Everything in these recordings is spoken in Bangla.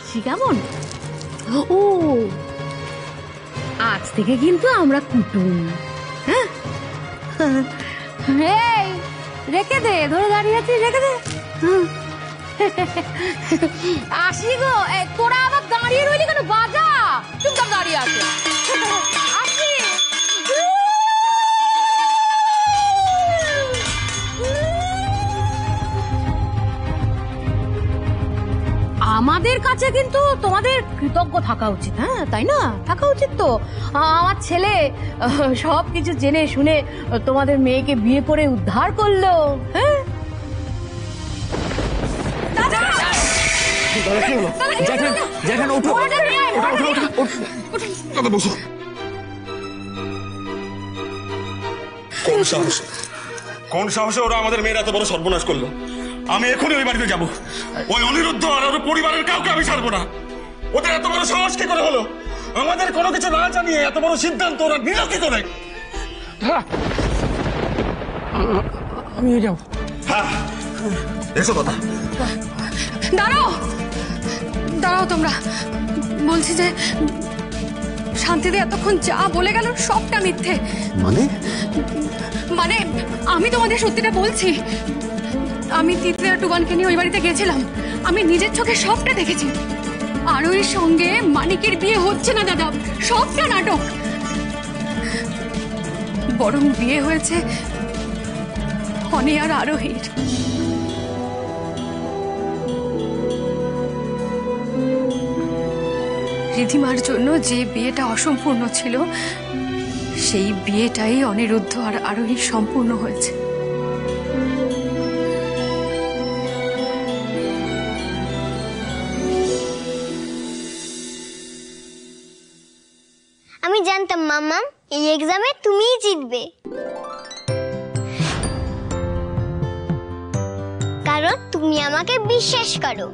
আসছি কেমন? ও আজ থেকে কিন্তু আমরা কুটুম। হ্যাঁ এই রেখে দে, ধরে দাঁড়িয়ে আছিস, রেখে দে। আসি গো। তোরা আবার দাঁড়িয়ে রইলি কেন? বাজা, চুপচাপ দাঁড়িয়ে আছে। আসি। আমাদের কাছে কিন্তু তোমাদের কৃতজ্ঞ থাকা উচিত। হ্যাঁ তাই না? থাকা উচিত তো। আমার ছেলে সবকিছু জেনে শুনে তোমাদের মেয়েকে বিয়ে করে উদ্ধার করলো। হ্যাঁ কোন সাহসে ওরা আমাদের মেয়ের এত বড় সর্বনাশ করলো? আমি এখনই ওই বাড়িতে যাবো। ওই অনিরুদ্ধ আর ওর পরিবারের কাউকে আমি ছাড়বো না। ওদের এত বড় সাহস কি করে হলো? আমাদের কোনো কিছু না জানিয়ে এত বড় সিদ্ধান্ত ওরা নিল কি করে? আমি যাবো। হ্যাঁ এসো কথা। দাঁড়াও দাঁড়াও তোমরা। বলছি যে শান্তিতে এতক্ষণ যা বলে গেল সবটা মিথ্যে। মানে? মানে আমি তোমাদের সত্যিটা বলছি। আমি তিতলি আর টুবানকে নিয়ে ওই বাড়িতে গেছিলাম। আমি নিজের চোখে সবটা দেখেছি। আর ওর সঙ্গে মানিকের বিয়ে হচ্ছে না দাদা, সবটা নাটক। বরং বিয়ে হয়েছে অনি আর আরোহীর। রিধিমার জন্য যে বিয়েটা অসম্পূর্ণ ছিল, সেই বিয়েটাই অনিরুদ্ধ আর আরোহীর সম্পূর্ণ হয়েছে। আমি জানতাম মাম্মা এই এক্সামে তুমিই জিতবে, কারণ তুমি আমাকে বিশ্বাস করো।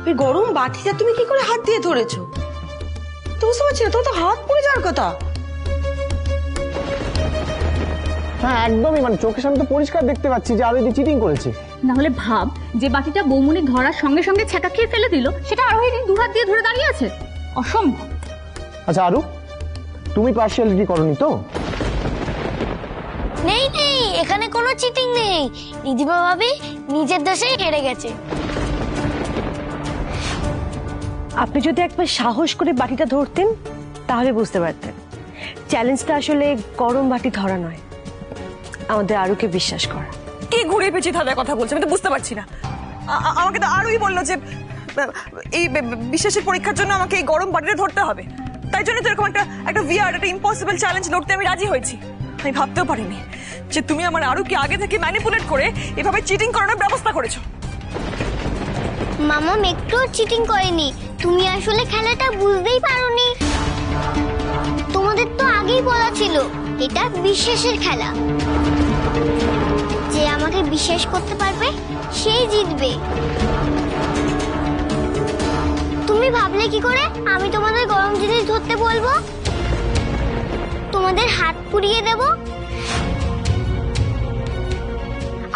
ওই গরম বাটিটা তুমি কি করে হাত দিয়ে ধরেছো? তো বুঝতে পারছি না, তোমার তো হাত পড়ে যাওয়ার কথা। হ্যাঁ একদমই, মানে চোখের সামনে তো পরিষ্কার দেখতে পাচ্ছি যে আরোহী চিটিং করেছে। না হলে ভাব, যে বাটিটা বৌমনি ধরার সঙ্গে সঙ্গে ছেঁকা খেয়ে ফেলে দিল, সেটা আরোহী দু হাত দিয়ে ধরে দাঁড়িয়ে আছে। অসম্ভব। আচ্ছা আরু, তুমি পার্সিয়ালিটি করনি তো? নেই নেই, এখানে কোনো চিটিং নেই। রিধিমা ভাবি নিজের দোষেই হেরে গেছে। আপনি যদি একবার সাহস করে বাটিটা ধরতেন তাহলে বুঝতে পারতেন চ্যালেঞ্জটা আসলে গরম বাটি ধরা নয়, আমাদের আরুকে বিশ্বাস করা। কি ঘুরে পেঁচিয়ে ধাঁধার কথা বলছে আমি তো বুঝতে পারছি না। আমাকে তো আরোই বললো যে এই বিশ্বাসের পরীক্ষার জন্য আমাকে এই গরম বাটিটা ধরতে হবে। তাই জন্য তো এরকম একটা ভিআর, একটা ইম্পসিবল চ্যালেঞ্জ লড়তে আমি রাজি হয়েছি। আমি ভাবতেও পারিনি যে তুমি আমার আরুকে আগে থেকে ম্যানিপুলেট করে এভাবে চিটিং করানোর ব্যবস্থা করেছো। মামা একটু চিটিং করেনি, তুমি আসলে খেলাটা বুঝতেই পারোনি। তোমাদের তো আগেই বলা ছিল এটা বিশ্বাসের খেলা, যে আমাকে বিশ্বাস করতে পারবে সেই জিতবে। তুমি ভাবলে কি করে আমি তোমাদের গরম জিনিস ধরতে বলবো? তোমাদের হাত পুড়িয়ে দেব?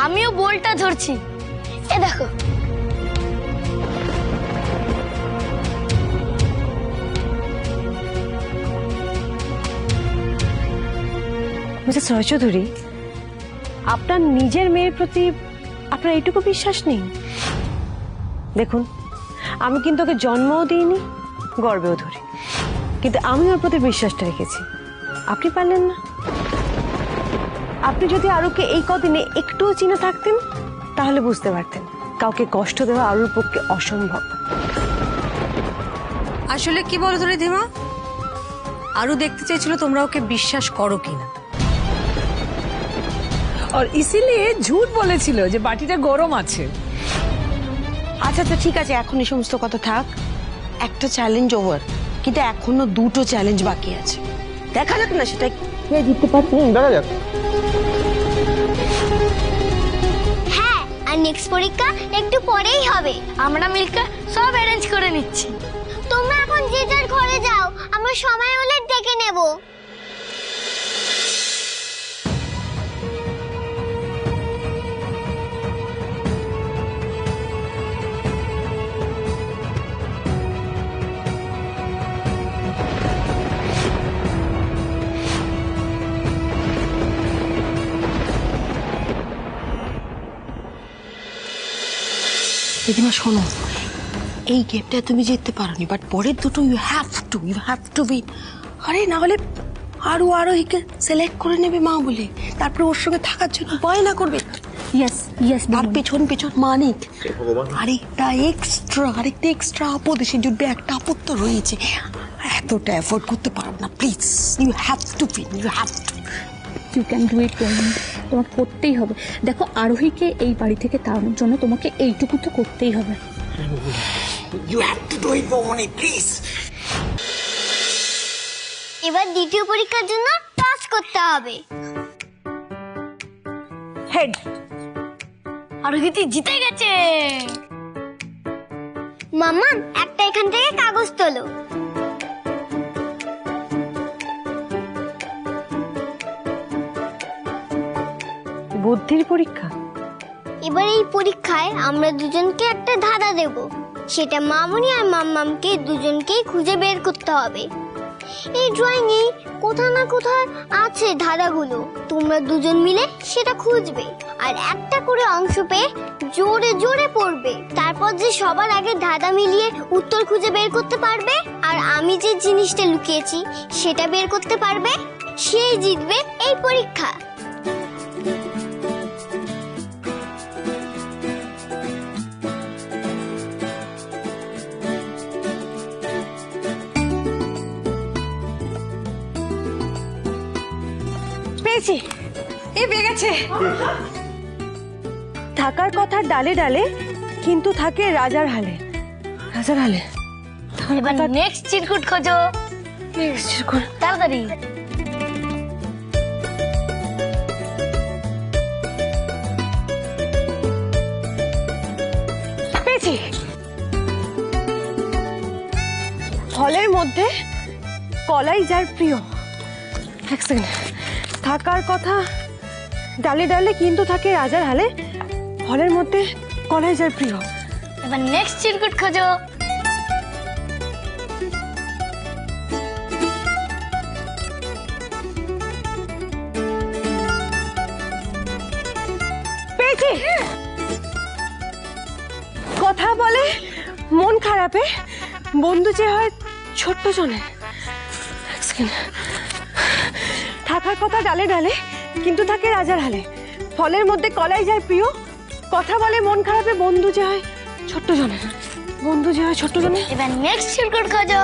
আমিও বলটা ধরছি, এ দেখো। মিস্টার সরচৌধুরী, আপনার নিজের মেয়ের প্রতি আপনার এইটুকু বিশ্বাস নেই? দেখুন, আমি কিন্তু ওকে জন্মও দিইনি, গর্বেও ধরি, কিন্তু আমি ওর প্রতি বিশ্বাসটা রেখেছি। আপনি পারলেন না। আপনি যদি আরুকে এই কদিনে একটুও চিনে থাকতেন তাহলে বুঝতে পারতেন কাউকে কষ্ট দেওয়া আরুর পক্ষে অসম্ভব। আসলে কি বলো ধরে রিধিমা, আরু দেখতে চেয়েছিল তোমরা ওকে বিশ্বাস করো কিনা। और इसीलिए झूठ বলেছিল যে বাটিটা গরম আছে। আচ্ছা আচ্ছা ঠিক আছে, এখন এই সমস্ত কথা থাক। একটা চ্যালেঞ্জ ওভার, কিন্তু এখনো দুটো চ্যালেঞ্জ বাকি আছে। দেখা যাক না সেটা কে জিততে পারে। দেখা যাক। হ্যাঁ, আর নেক্সট পরীক্ষা একটু পরেই হবে। আমরা মিলকে সব অ্যারেঞ্জ করে নিচ্ছি। তোমরা এখন যে যার ঘরে যাও, আমরা সময় হলে ডেকে নেব। দিদিমা শোনো, এই গেমটা তুমি জিততে পারোনি, বাট পরের দুটো ইউ হ্যাভ টু উইন। আরে না হলে আরোহীকে সিলেক্ট করে নেবে মা বলে, তারপরে ওর সঙ্গে থাকার জন্য বায়না করবে। ইয়েস তার পেছন মানিক আরেকটা এক্সট্রা আপদ এসে জুটবে, একটা আপদ তো রয়েছে, এতটা এফোর্ড করতে পারো না, please you have to win, you have to. You can do it বৌমনি, তোমাকে করতেই হবে। দেখো আরোহীকে এই বাড়ি থেকে তাড়ানোর জন্য তোমাকে এইটুকু তো করতেই হবে। You have to do it বৌমনি, প্লিজ। এবার দ্বিতীয় পরীক্ষার জন্য টস করতে হবে। হেড। আরোহী জিতে গেছে। মাম্মা একটা এখান থেকে কাগজ তোলো। বুদ্ধির পরীক্ষা? এবার এই পরীক্ষায় আমরা দুজনকে একটা ধাঁধা দেব, সেটা মামুনি আর মাম্মামকে দুজনকেই খুঁজে বের করতে হবে। এই ড্রয়িং এ কোথাও না কোথাও আছে ধাঁধাগুলো, তোমরা দুজন মিলে সেটা খুঁজবে আর একটা করে অংশ পেয়ে জোরে জোরে পড়বে। তারপর যে সবার আগে ধাঁধা মিলিয়ে উত্তর খুঁজে বের করতে পারবে আর আমি যে জিনিসটা লুকিয়েছি সেটা বের করতে পারবে, সেই জিতবে এই পরীক্ষা। পেয়েছি, এ পেয়ে গেছে। থাকার কথা ডালে ডালে কিন্তু থাকে রাজার হালে। রাজার হালে? এবার নেক্সট চিরকুট খোঁজো। তাড়াতাড়ি। পেয়েছি। ফলের মধ্যে কলাই যার প্রিয়। এক সেকেন্ড। থাকার কথা ডালে ডালে কিন্তু থাকে রাজার হালে, ফলের মধ্যে কলাই যার প্রিয়। এবার নেক্সট চিরকুট খোঁজো। পেয়েছি। কথা বলে মন খারাপে, বন্ধু যে হয় ছোট্ট জনে। এক সেকেন্ড। থাকার কথা ডালে ডালে কিন্তু থাকে রাজার হালে, ফলের মধ্যে কলাই যায় প্রিয়, কথা বলে মন খারাপে, বন্ধু যে হয় ছোট্ট জনে। বন্ধু যে হয় ছোট্ট জনে। এবার নেক্সট চিরকুট খোঁজো।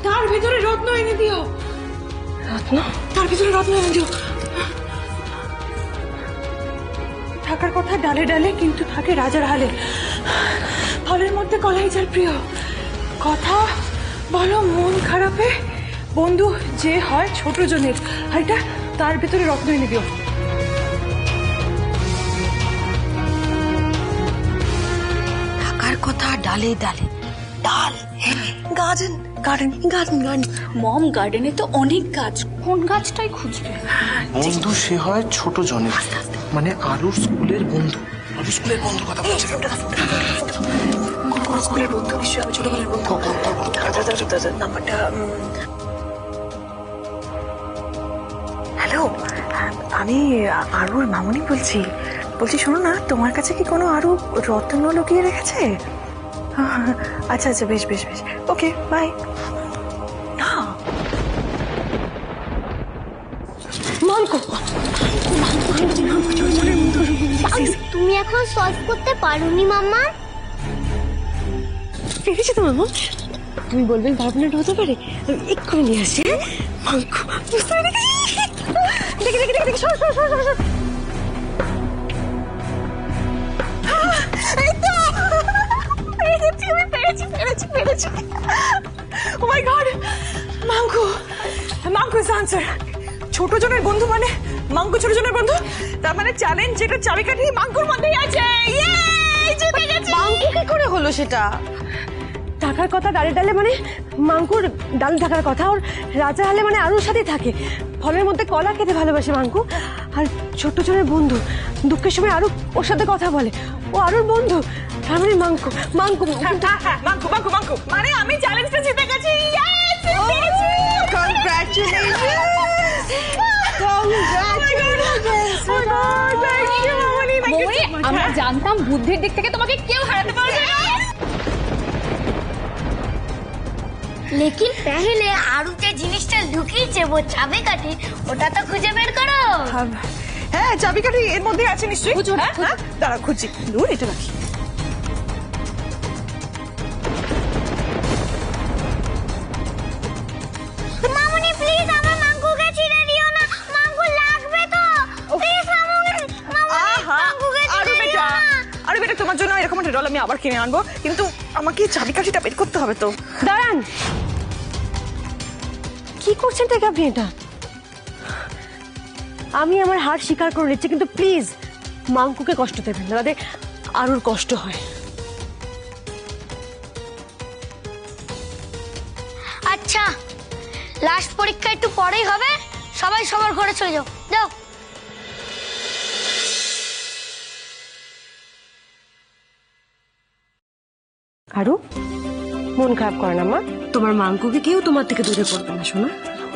তার ভিতরে রত্ন এনে দিও। রত্ন? তার ভিতরে রত্ন এনে দিও। থাকার কথা ডালে ডালে কিন্তু থাকে রাজার হালে, ফলের মধ্যে কলাই যার প্রিয়, কথা বলো মন খারাপে, বন্ধু যে হয় ছোট জনের। এটা তার ভিতরে রত্ন এনে দিও। থাকার কথা ডালে ডালে, ডাল, গার্ডেন গার্ডেন গার্ডেন গার্ডেন। মম গার্ডেনে তো অনেক গাছ, কোন গাছটাই খুঁজবে? বন্ধু সে হয় ছোট জনের, মানে আলুর স্কুলের বন্ধু। আলুর স্কুলের বন্ধুর কথা বলছে। স্কুলের বন্ধু নিশ্চয়ই, আমি ছোটবেলার বন্ধু। নাম্বারটা। হ্যালো, আমি আরুর মামুনি বলছি। শোনো না, তোমার কাছে কি কোনো আরু রত্ন লুকিয়ে রেখেছে? আচ্ছা আচ্ছা, বেশ বেশ বেশ, ওকে বাই। না তুমি এখন সলভ করতে পারোনি মাম্মা? পেরেছি তো মামা। তুমি বলবেন 12 মিনিট হতে পারে, আমি এক্ষুনি নিয়ে আসি। মাংকু বুঝতে পেরেছি। দেখি দেখি দেখি, সর সর সর সর। পেরেছি। ও মাই গড, মাংকু ইজ আনসার। ছোট জনের বন্ধু মানে মাংকু ছোট জনের বন্ধু, তার মানে চ্যালেঞ্জ যেটা চাবিকাঠি মাংকুর মধ্যেই আছে। ইয়ে, জিতে গেছি। মাংকু কি করে হলো সেটা? থাকার কথা ডালে ডালে মানে মাঙ্কুর ডালে থাকার কথা, ওর রাজা হলে মানে আরুর সাথে থাকে, ফলের মধ্যে কলা খেতে ভালোবাসে মাঙ্কু, আর ছোট্ট জনের বন্ধু, দুঃখের সময় আরু ওর সাথে কথা বলে, ও আরুর বন্ধু, তার মানে মাঙ্কু মাঙ্কু মাঙ্কু মাঙ্কু মাঙ্কু মানে আমি চ্যালেঞ্জটা জিতে গেছি। আমরা জানতাম বুদ্ধির দিক থেকে তোমাকে কেউ হারাতে পারবে না। लेकिन पहले आरु के জিনিসটা ঢুকিয়েছে ও চাবি কাঠি, ওটা তো খুঁজে বের করো। হ্যাঁ চাবিকাঠি এর মধ্যে আছে নিশ্চয়ই। হ্যাঁ দাঁড়া খুঁজছি, দূর এটা রাখি। মামুনি প্লিজ আমার মাঙ্কুকে ছিঁড়ে দিও না, মাঙ্কু লাগবে তো, প্লিজ মামুনি, মাঙ্কুকে ছিঁড়ে দিও না। আরে বেটা তোমার জন্য এরকম একটা ডল আমি আবার কিনে আনবো, কিন্তু আমাকে চাবিকাঠিটা বের করতে হবে তো। দাঁড়ান, কি করছেন থেকে আপনি এটা? আমি আমার হার স্বীকার করে নিচ্ছি, কিন্তু প্লিজ মাঙ্কুকে কষ্ট দেবেন না, তাদের আরুর কষ্ট হয়। আচ্ছা লাস্ট পরীক্ষা একটু পরেই হবে, সবাই সবার ঘরে চলে যাও, যাও। আরু মন খারাপ করে না মা, তোমার মাঙ্কুকে কেউ তোমার থেকে দূরে করবে না শোনা।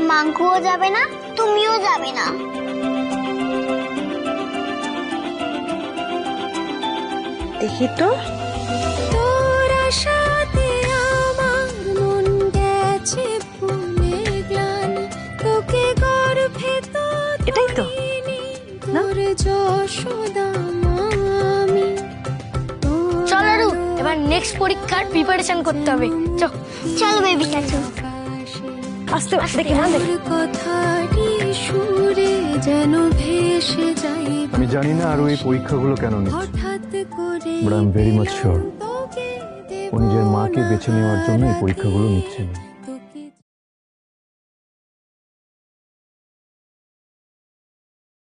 মাঙ্কুও যাবে না, তুমিও যাবে না। দেখি তো, তোর আশাতে আমার মন গেছে ভুলে গ্লান, তোকে গর্ভে তো এটাই তো না? তোর যশোদা মামি। চল আরু, এবার নেক্সট পরীক্ষার প্রিপারেশন করতে হবে, চলো বেবি চাচু। আস্তে দেখি না দেখি। কথাটি সুরে যেন ভেসে যাই, আমি জানি না আরো এই পরীক্ষাগুলো কেন নিচ্ছে, হঠাৎ করে but I am very much sure ও নিজের মাকে বেছে নেওয়ার জন্য এই পরীক্ষাগুলো নিচ্ছে না।